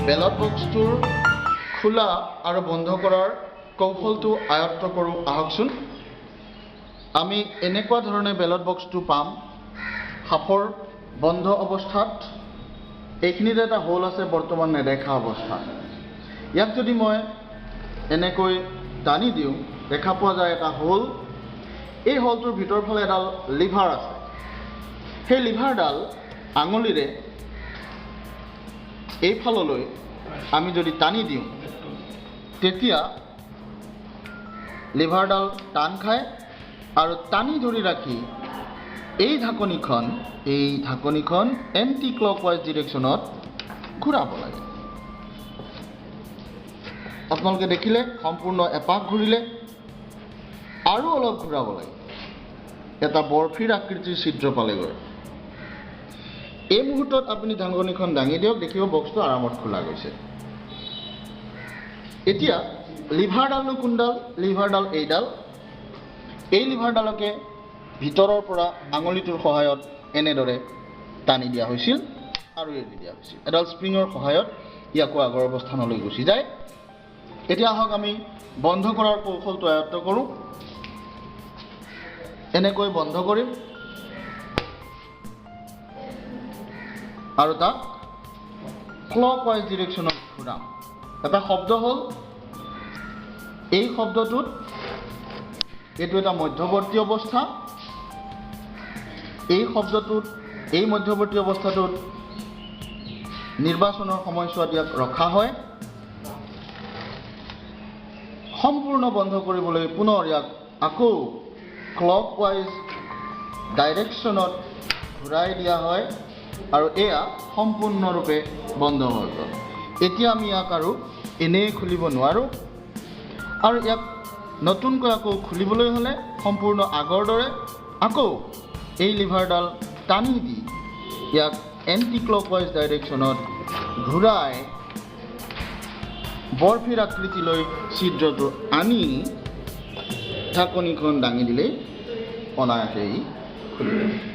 Ballot বক্সটোৰ খোলা আৰু বন্ধ কৰাৰ কৌশলটো আয়ত্ত কৰোঁ আহকচোন। আমি এনেকুৱা ধৰণে বেলট বক্সটো পাম। হাফৰ বন্ধ অৱস্থাত এইখিনিত এটা হোল আছে, বৰ্তমান নেদেখা অৱস্থাত। ইয়াক যদি মই এনেকৈ টানি দিওঁ, দেখা পোৱা যায় এটা হোল। এই হোলটোৰ ভিতৰ ফালে এডাল লিভাৰ আছে। সেই লিভাৰডাল আঙুলিৰে এইফাললৈ আমি যদি টানি দিওঁ, তেতিয়া লিভাৰডাল টান খায় আৰু টানি ধৰি ৰাখি এই ঢাকনিখন এণ্টি ক্লকৱাইজ ডিৰেকশ্যনত ঘূৰাব লাগে। আপোনালোকে দেখিলে সম্পূৰ্ণ এপাক ঘূৰিলে আৰু অলপ ঘূৰাব লাগে, এটা বৰফিৰ আকৃতিৰ ছিদ্ৰ পালেগৈ। এই মুহূৰ্তত আপুনি ঢাকনিখন দাঙি দিয়ক, দেখিব বক্সটো আৰামত খোলা গৈছে। এতিয়া লিভাৰডালনো কোনডাল? লিভাৰডাল এইডাল। এই লিভাৰডালকে ভিতৰৰ পৰা আঙুলিটোৰ সহায়ত এনেদৰে টানি দিয়া হৈছিল আৰু এৰি দিয়া হৈছিল। এডাল স্প্ৰিঙৰ সহায়ত ইয়াকো আগৰ অৱস্থানলৈ গুচি যায়। এতিয়া আহক আমি বন্ধ কৰাৰ কৌশলটো আয়ত্ত কৰোঁ। এনেকৈ বন্ধ কৰিম আৰু তাক ক্লকৱাইজ ডিৰেকশ্যনত ঘূৰাম। এটা শব্দ হ'ল, এই শব্দটোত এইটো এটা মধ্যৱৰ্তী অৱস্থা। এই মধ্যৱৰ্তী অৱস্থাটোত নিৰ্বাচনৰ সময়ছোৱাত ইয়াক ৰখা হয়। সম্পূৰ্ণ বন্ধ কৰিবলৈ পুনৰ ইয়াক আকৌ ক্লকৱাইজ ডাইৰেকশ্যনত ঘূৰাই দিয়া হয় আৰু এয়া সম্পূৰ্ণৰূপে বন্ধ হৈ গ'ল। এতিয়া আমি ইয়াক আৰু এনেই খুলিব নোৱাৰোঁ আৰু ইয়াক নতুনকৈ আকৌ খুলিবলৈ হ'লে সম্পূৰ্ণ আগৰ দৰে আকৌ এই লিভাৰডাল টানি দি ইয়াক এণ্টি ক্লকৱাইজ ডাইৰেকশ্যনত ঘূৰাই বৰফিৰ আকৃতিলৈ ছিদ্ৰটো আনি ঢাকনিখন দাঙি দিলেই অনায়াসেই খুলি যাব।